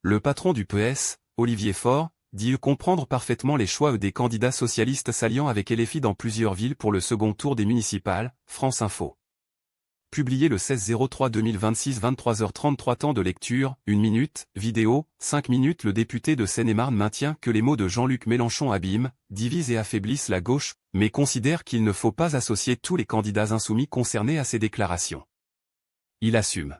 Le patron du PS, Olivier Faure, dit comprendre parfaitement les choix des candidats socialistes s'alliant avec LFI dans plusieurs villes pour le second tour des municipales, France Info. Publié le 16-03-2026 23h33 temps de lecture, 1 minute, vidéo, 5 minutes. Le député de Seine-et-Marne maintient que les mots de Jean-Luc Mélenchon abîment, divisent et affaiblissent la gauche, mais considère qu'il ne faut pas associer tous les candidats insoumis concernés à ces déclarations. Il assume.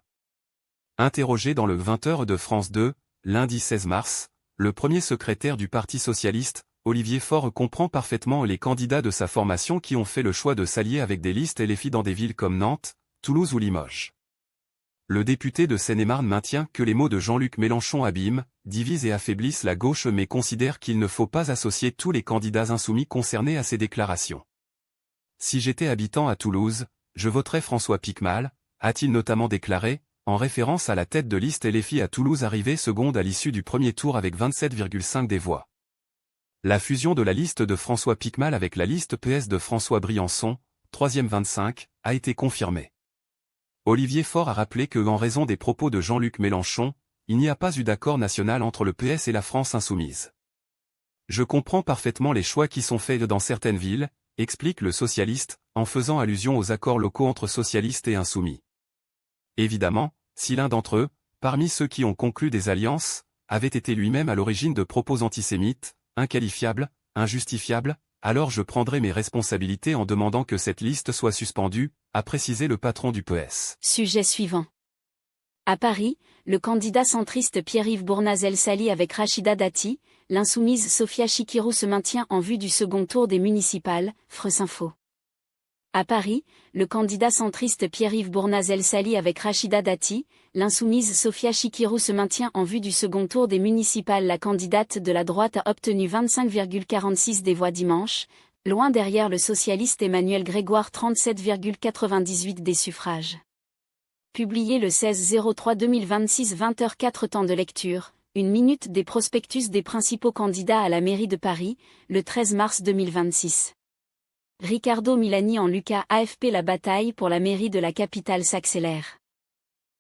Interrogé dans le 20h de France 2, lundi 16 mars, le premier secrétaire du Parti socialiste, Olivier Faure comprend parfaitement les candidats de sa formation qui ont fait le choix de s'allier avec des listes LFI dans des villes comme Nantes, Toulouse ou Limoges. Le député de Seine-et-Marne maintient que les mots de Jean-Luc Mélenchon abîment, divisent et affaiblissent la gauche mais considère qu'il ne faut pas associer tous les candidats insoumis concernés à ces déclarations. Si j'étais habitant à Toulouse, je voterais François Piquemal, a-t-il notamment déclaré, en référence à la tête de liste LFI à Toulouse arrivée seconde à l'issue du premier tour avec 27,5 des voix. La fusion de la liste de François Piquemal avec la liste PS de François Briançon, 3e 25, a été confirmée. Olivier Faure a rappelé que en raison des propos de Jean-Luc Mélenchon, il n'y a pas eu d'accord national entre le PS et la France insoumise. Je comprends parfaitement les choix qui sont faits dans certaines villes, explique le socialiste, en faisant allusion aux accords locaux entre socialistes et insoumis. Évidemment, si l'un d'entre eux, parmi ceux qui ont conclu des alliances, avait été lui-même à l'origine de propos antisémites, inqualifiables, injustifiables, alors je prendrai mes responsabilités en demandant que cette liste soit suspendue, a précisé le patron du PS. Sujet suivant. À Paris, le candidat centriste Pierre-Yves Bournazel s'allie avec Rachida Dati, l'insoumise Sophia Chikirou se maintient en vue du second tour des municipales, France Info. À Paris, le candidat centriste Pierre-Yves Bournazel s'allie avec Rachida Dati, l'insoumise Sophia Chikirou se maintient en vue du second tour des municipales. La candidate de la droite a obtenu 25,46 des voix dimanche, loin derrière le socialiste Emmanuel Grégoire 37,98 des suffrages. Publié le 16-03-2026 20h04 temps de lecture, 1 minute des prospectus des principaux candidats à la mairie de Paris, le 13 mars 2026. Riccardo Milani en Lucas AFP. La bataille pour la mairie de la capitale s'accélère.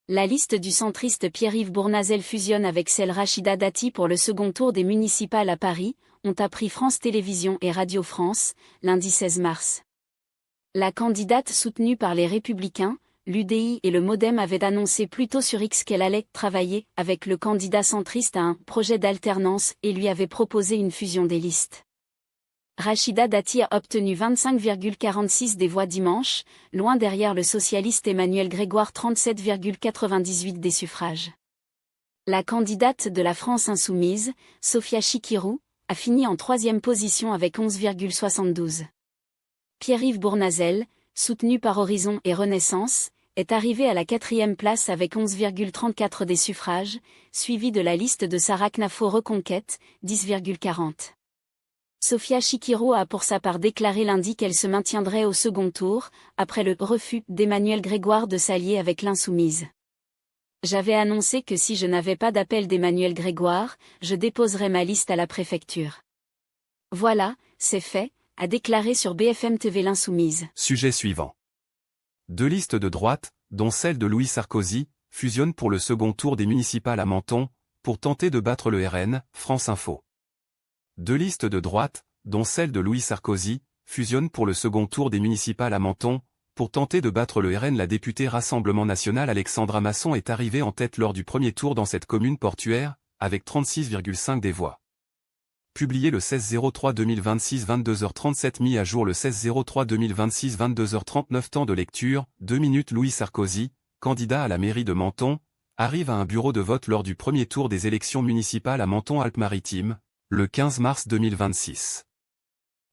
La liste du centriste Pierre-Yves Bournazel fusionne avec celle Rachida Dati pour le second tour des municipales à Paris, ont appris France Télévisions et Radio France, lundi 16 mars. La candidate soutenue par les Républicains, l'UDI et le MoDem avait annoncé plus tôt sur X qu'elle allait travailler avec le candidat centriste à un projet d'alternance et lui avait proposé une fusion des listes. Rachida Dati a obtenu 25,46 des voix dimanche, loin derrière le socialiste Emmanuel Grégoire 37,98 des suffrages. La candidate de la France insoumise, Sophia Chikirou, a fini en 3e position avec 11,72. Pierre-Yves Bournazel, soutenu par Horizon et Renaissance, est arrivé à la 4e place avec 11,34 des suffrages, suivi de la liste de Sarah Knafo Reconquête, 10,40. Sophia Chikirou a pour sa part déclaré lundi qu'elle se maintiendrait au second tour, après le refus d'Emmanuel Grégoire de s'allier avec l'insoumise. J'avais annoncé que si je n'avais pas d'appel d'Emmanuel Grégoire, je déposerais ma liste à la préfecture. Voilà, c'est fait, a déclaré sur BFM TV l'insoumise. Sujet suivant. 2 listes de droite, dont celle de Louis Sarkozy, fusionnent pour le second tour des municipales à Menton, pour tenter de battre le RN, France Info. 2 listes de droite, dont celle de Louis Sarkozy, fusionnent pour le second tour des municipales à Menton, pour tenter de battre le RN. La députée Rassemblement National Alexandra Masson est arrivée en tête lors du premier tour dans cette commune portuaire, avec 36,5 des voix. Publié le 16-03-2026 22h37 mis à jour le 16-03-2026 22h39 temps de lecture, 2 minutes. Louis Sarkozy, candidat à la mairie de Menton, arrive à un bureau de vote lors du premier tour des élections municipales à Menton-Alpes-Maritimes, le 15 mars 2026.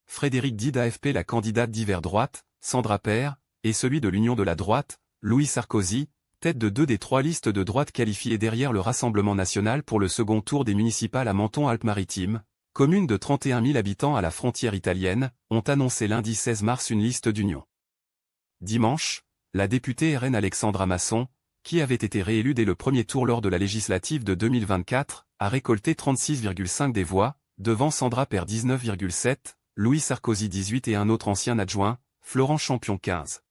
Frédéric Dide AFP. La candidate d'hiver droite, Sandra Paire, et celui de l'Union de la droite, Louis Sarkozy, tête de 2 des 3 listes de droite qualifiées derrière le Rassemblement national pour le second tour des municipales à Menton-Alpes-Maritimes, commune de 31 000 habitants à la frontière italienne, ont annoncé lundi 16 mars une liste d'union. Dimanche, la députée RN Alexandra Masson, qui avait été réélue dès le premier tour lors de la législative de 2024, a récolté 36,5 des voix, devant Sandra Paire 19,7, Louis Sarkozy 18 et un autre ancien adjoint, Florent Champion 15.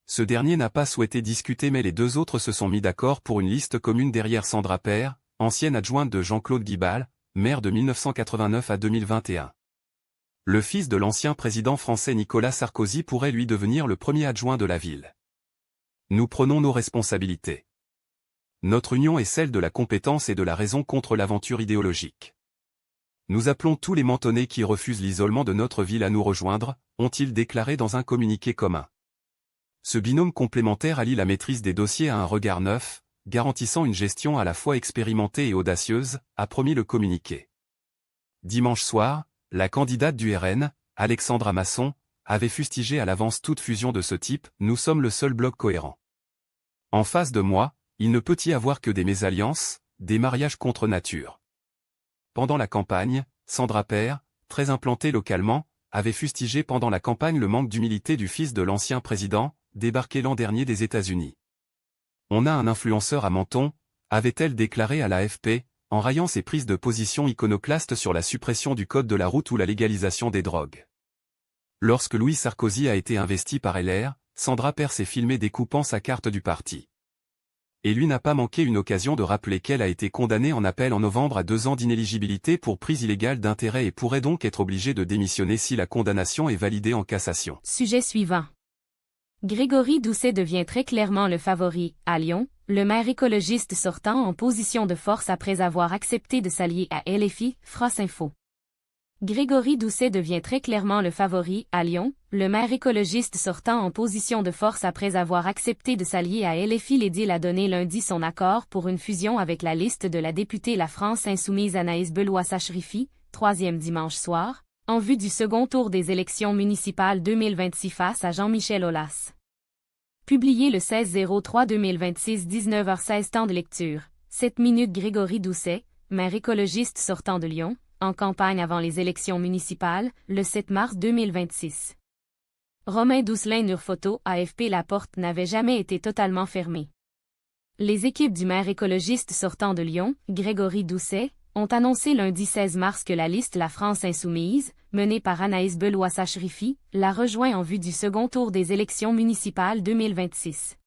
Ce dernier n'a pas souhaité discuter mais les 2 autres se sont mis d'accord pour une liste commune derrière Sandra Paire, ancienne adjointe de Jean-Claude Guibal, maire de 1989 à 2021. Le fils de l'ancien président français Nicolas Sarkozy pourrait lui devenir le premier adjoint de la ville. Nous prenons nos responsabilités. Notre union est celle de la compétence et de la raison contre l'aventure idéologique. Nous appelons tous les mentonnais qui refusent l'isolement de notre ville à nous rejoindre, ont-ils déclaré dans un communiqué commun. Ce binôme complémentaire allie la maîtrise des dossiers à un regard neuf, garantissant une gestion à la fois expérimentée et audacieuse, a promis le communiqué. Dimanche soir, la candidate du RN, Alexandra Masson, avait fustigé à l'avance toute fusion de ce type, nous sommes le seul bloc cohérent. En face de moi, il ne peut y avoir que des mésalliances, des mariages contre nature. Pendant la campagne, Sandra Peire, très implantée localement, avait fustigé pendant la campagne le manque d'humilité du fils de l'ancien président, débarqué l'an dernier des États-Unis. On a un influenceur à Menton, avait-elle déclaré à l'AFP, en raillant ses prises de position iconoclastes sur la suppression du code de la route ou la légalisation des drogues. Lorsque Louis Sarkozy a été investi par LR, Sandra Peire s'est filmée découpant sa carte du parti. Et lui n'a pas manqué une occasion de rappeler qu'elle a été condamnée en appel en novembre à 2 ans d'inéligibilité pour prise illégale d'intérêt et pourrait donc être obligée de démissionner si la condamnation est validée en cassation. Sujet suivant. Grégory Doucet devient très clairement le favori, à Lyon, le maire écologiste sortant en position de force après avoir accepté de s'allier à LFI, France Info. Grégory Doucet devient très clairement le favori, à Lyon, le maire écologiste sortant en position de force après avoir accepté de s'allier à LFI. L'édile a donné lundi son accord pour une fusion avec la liste de la députée La France Insoumise Anaïs Belois-Sachrifi, 3e dimanche soir, en vue du second tour des élections municipales 2026 face à Jean-Michel Aulas. Publié le 16-03-2026 19h16 temps de lecture, 7 minutes. Grégory Doucet, maire écologiste sortant de Lyon, en campagne avant les élections municipales, le 7 mars 2026. Romain Doucelin-Nurphoto, AFP. La porte n'avait jamais été totalement fermée. Les équipes du maire écologiste sortant de Lyon, Grégory Doucet, ont annoncé lundi 16 mars que la liste La France Insoumise, menée par Anaïs Belois-Sachrifi, la rejoint en vue du second tour des élections municipales 2026.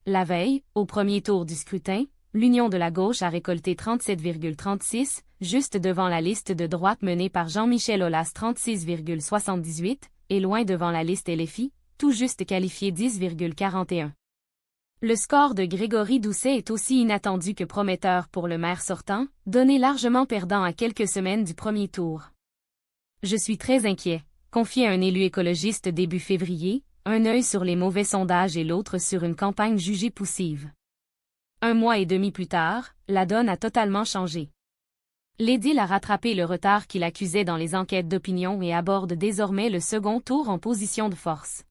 La veille, au premier tour du scrutin, l'Union de la gauche a récolté 37,36, juste devant la liste de droite menée par Jean-Michel Aulas 36,78, et loin devant la liste LFI, tout juste qualifiée 10,41. Le score de Grégory Doucet est aussi inattendu que prometteur pour le maire sortant, donné largement perdant à quelques semaines du premier tour. Je suis très inquiet, confié un élu écologiste début février, un œil sur les mauvais sondages et l'autre sur une campagne jugée poussive. 1 mois et demi plus tard, la donne a totalement changé. L'édile a rattrapé le retard qu'il accusait dans les enquêtes d'opinion et aborde désormais le second tour en position de force.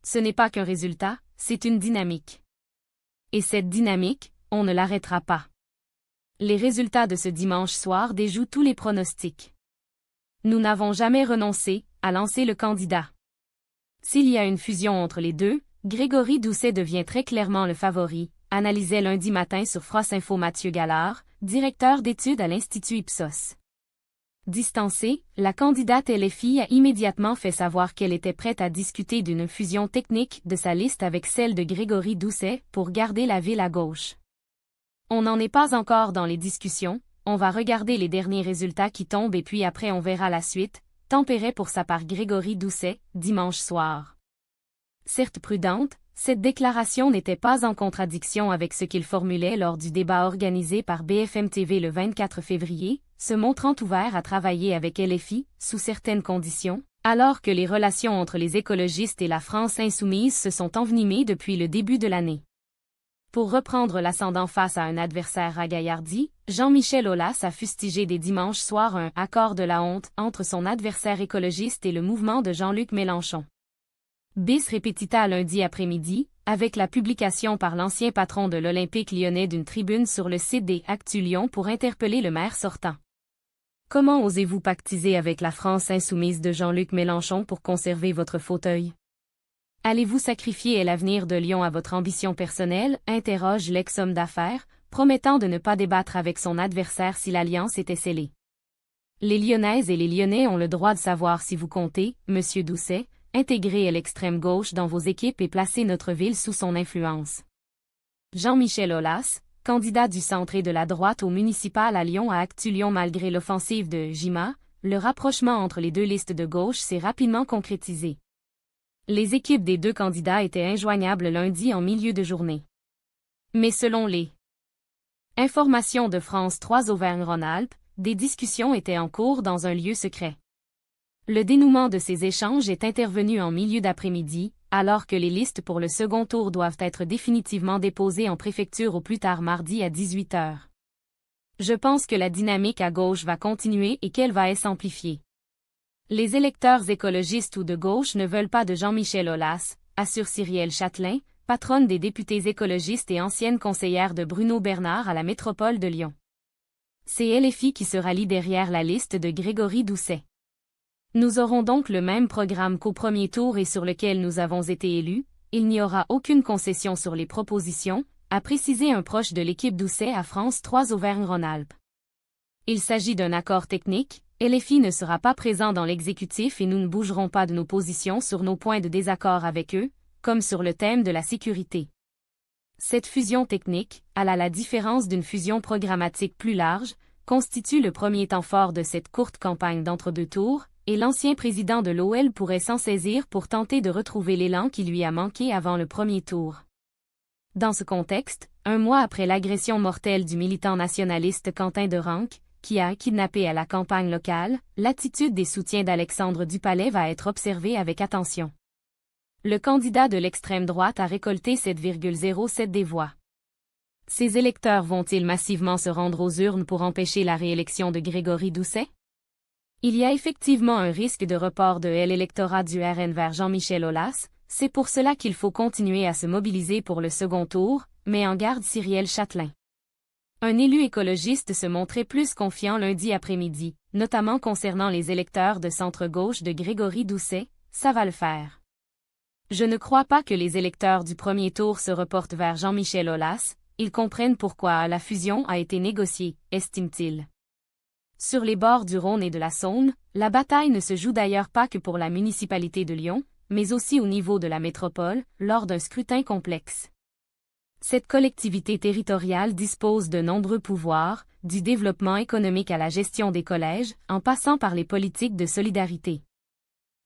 Ce n'est pas qu'un résultat, c'est une dynamique. Et cette dynamique, on ne l'arrêtera pas. Les résultats de ce dimanche soir déjouent tous les pronostics. Nous n'avons jamais renoncé à lancer le candidat. S'il y a une fusion entre les deux, Grégory Doucet devient très clairement le favori, analysait lundi matin sur France Info Mathieu Gallard, directeur d'études à l'Institut Ipsos. Distancée, la candidate LFI a immédiatement fait savoir qu'elle était prête à discuter d'une fusion technique de sa liste avec celle de Grégory Doucet pour garder la ville à gauche. On n'en est pas encore dans les discussions, on va regarder les derniers résultats qui tombent et puis après on verra la suite, tempérait pour sa part Grégory Doucet, dimanche soir. Certes prudente, cette déclaration n'était pas en contradiction avec ce qu'il formulait lors du débat organisé par BFM TV le 24 février, se montrant ouvert à travailler avec LFI, sous certaines conditions, alors que les relations entre les écologistes et la France insoumise se sont envenimées depuis le début de l'année. Pour reprendre l'ascendant face à un adversaire ragaillardi, Jean-Michel Aulas a fustigé dès dimanche soir un « accord de la honte » entre son adversaire écologiste et le mouvement de Jean-Luc Mélenchon. Bis repetita lundi après-midi, avec la publication par l'ancien patron de l'Olympique lyonnais d'une tribune sur le site des Actu Lyon pour interpeller le maire sortant. Comment osez-vous pactiser avec la France insoumise de Jean-Luc Mélenchon pour conserver votre fauteuil? Allez-vous sacrifier l'avenir de Lyon à votre ambition personnelle? Interroge l'ex-homme d'affaires, promettant de ne pas débattre avec son adversaire si l'alliance était scellée. Les Lyonnaises et les Lyonnais ont le droit de savoir si vous comptez, monsieur Doucet, intégrer l'extrême gauche dans vos équipes et placer notre ville sous son influence. Jean-Michel Aulas, candidat du centre et de la droite au municipal à Lyon a actu Lyon. Malgré l'offensive de Jima, le rapprochement entre les deux listes de gauche s'est rapidement concrétisé. Les équipes des deux candidats étaient injoignables lundi en milieu de journée. Mais selon les informations de France 3 Auvergne-Rhône-Alpes, des discussions étaient en cours dans un lieu secret. Le dénouement de ces échanges est intervenu en milieu d'après-midi, alors que les listes pour le second tour doivent être définitivement déposées en préfecture au plus tard mardi à 18 h. Je pense que la dynamique à gauche va continuer et qu'elle va s'amplifier. Les électeurs écologistes ou de gauche ne veulent pas de Jean-Michel Aulas, assure Cyrielle Châtelain, patronne des députés écologistes et ancienne conseillère de Bruno Bernard à la métropole de Lyon. C'est LFI qui se rallie derrière la liste de Grégory Doucet. Nous aurons donc le même programme qu'au premier tour et sur lequel nous avons été élus, il n'y aura aucune concession sur les propositions, a précisé un proche de l'équipe Doucet à France 3 Auvergne-Rhône-Alpes. Il s'agit d'un accord technique, LFI ne sera pas présent dans l'exécutif et nous ne bougerons pas de nos positions sur nos points de désaccord avec eux, comme sur le thème de la sécurité. Cette fusion technique, à la différence d'une fusion programmatique plus large, constitue le premier temps fort de cette courte campagne d'entre-deux tours, et l'ancien président de l'OL pourrait s'en saisir pour tenter de retrouver l'élan qui lui a manqué avant le premier tour. Dans ce contexte, un mois après l'agression mortelle du militant nationaliste Quentin de Ranque, qui a kidnappé à la campagne locale, l'attitude des soutiens d'Alexandre Dupalais va être observée avec attention. Le candidat de l'extrême droite a récolté 7,07 des voix. Ces électeurs vont-ils massivement se rendre aux urnes pour empêcher la réélection de Grégory Doucet? Il y a effectivement un risque de report de l'électorat du RN vers Jean-Michel Aulas, c'est pour cela qu'il faut continuer à se mobiliser pour le second tour, met en garde Cyrielle Châtelain. Un élu écologiste se montrait plus confiant lundi après-midi, notamment concernant les électeurs de centre-gauche de Grégory Doucet, ça va le faire. Je ne crois pas que les électeurs du premier tour se reportent vers Jean-Michel Aulas, ils comprennent pourquoi la fusion a été négociée, estime-t-il. Sur les bords du Rhône et de la Saône, la bataille ne se joue d'ailleurs pas que pour la municipalité de Lyon, mais aussi au niveau de la métropole, lors d'un scrutin complexe. Cette collectivité territoriale dispose de nombreux pouvoirs, du développement économique à la gestion des collèges, en passant par les politiques de solidarité.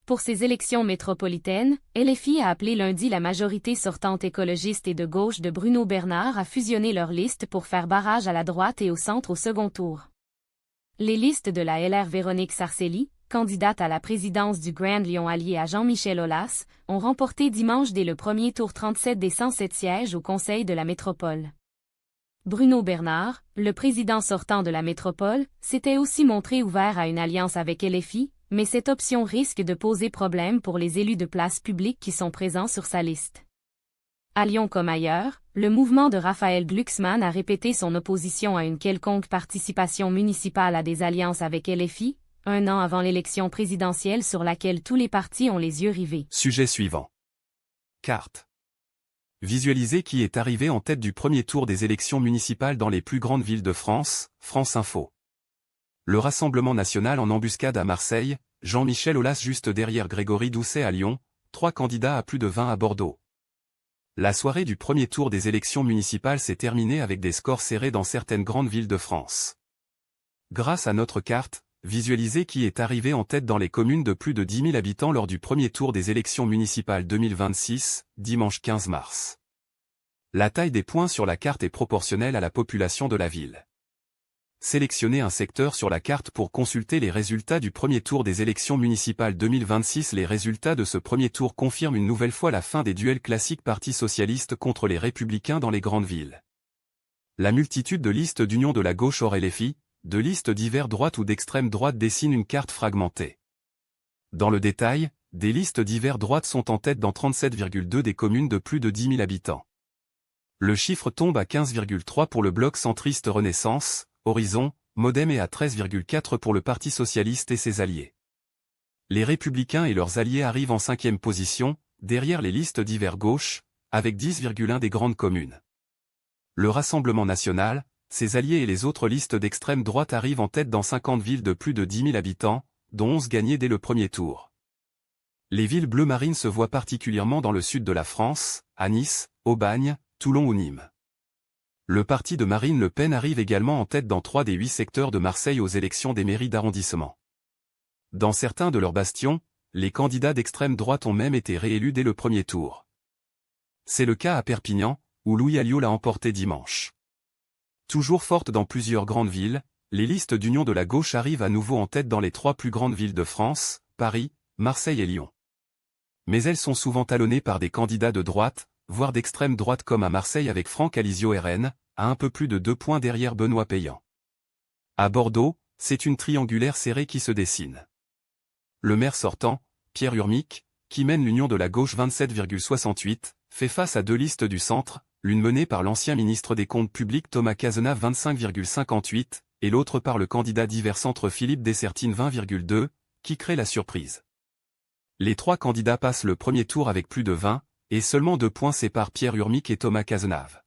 Pour ces élections métropolitaines, LFI a appelé lundi la majorité sortante écologiste et de gauche de Bruno Bernard à fusionner leurs listes pour faire barrage à la droite et au centre au second tour. Les listes de la LR Véronique Sarcelli, candidate à la présidence du Grand Lyon alliée à Jean-Michel Aulas, ont remporté dimanche dès le premier tour 37 des 107 sièges au Conseil de la métropole. Bruno Bernard, le président sortant de la métropole, s'était aussi montré ouvert à une alliance avec LFI, mais cette option risque de poser problème pour les élus de place publique qui sont présents sur sa liste. À Lyon comme ailleurs, le mouvement de Raphaël Glucksmann a répété son opposition à une quelconque participation municipale à des alliances avec LFI, un an avant l'élection présidentielle sur laquelle tous les partis ont les yeux rivés. Sujet suivant. Carte. Visualisez qui est arrivé en tête du premier tour des élections municipales dans les plus grandes villes de France, France Info. Le Rassemblement national en embuscade à Marseille, Jean-Michel Aulas juste derrière Grégory Doucet à Lyon, 3 candidats à plus de 20 à Bordeaux. La soirée du premier tour des élections municipales s'est terminée avec des scores serrés dans certaines grandes villes de France. Grâce à notre carte, visualisez qui est arrivé en tête dans les communes de plus de 10 000 habitants lors du premier tour des élections municipales 2026, dimanche 15 mars. La taille des points sur la carte est proportionnelle à la population de la ville. Sélectionnez un secteur sur la carte pour consulter les résultats du premier tour des élections municipales 2026. Les résultats de ce premier tour confirment une nouvelle fois la fin des duels classiques Parti socialiste contre les Républicains dans les grandes villes. La multitude de listes d'union de la gauche hors LFI, de listes divers droite ou d'extrême droite dessine une carte fragmentée. Dans le détail, des listes divers droite sont en tête dans 37,2 des communes de plus de 10 000 habitants. Le chiffre tombe à 15,3 pour le bloc centriste Renaissance, Horizon, Modem et à 13,4 pour le Parti socialiste et ses alliés. Les Républicains et leurs alliés arrivent en 5e position, derrière les listes divers gauche, avec 10,1 des grandes communes. Le Rassemblement national, ses alliés et les autres listes d'extrême droite arrivent en tête dans 50 villes de plus de 10 000 habitants, dont 11 gagnées dès le premier tour. Les villes bleu marine se voient particulièrement dans le sud de la France, à Nice, Aubagne, Toulon ou Nîmes. Le parti de Marine Le Pen arrive également en tête dans 3 des 8 secteurs de Marseille aux élections des mairies d'arrondissement. Dans certains de leurs bastions, les candidats d'extrême droite ont même été réélus dès le premier tour. C'est le cas à Perpignan, où Louis Alliot l'a emporté dimanche. Toujours forte dans plusieurs grandes villes, les listes d'union de la gauche arrivent à nouveau en tête dans les 3 plus grandes villes de France, Paris, Marseille et Lyon. Mais elles sont souvent talonnées par des candidats de droite, voire d'extrême droite comme à Marseille avec Franck Alizio RN, à un peu plus de 2 points derrière Benoît Payan. À Bordeaux, c'est une triangulaire serrée qui se dessine. Le maire sortant, Pierre Urmic, qui mène l'union de la gauche 27,68, fait face à 2 listes du centre, l'une menée par l'ancien ministre des Comptes publics Thomas Cazenave 25,58, et l'autre par le candidat divers centre Philippe Dessertine 20,2, qui crée la surprise. Les 3 candidats passent le premier tour avec plus de 20, et seulement 2 points séparent Pierre Urmic et Thomas Cazenave.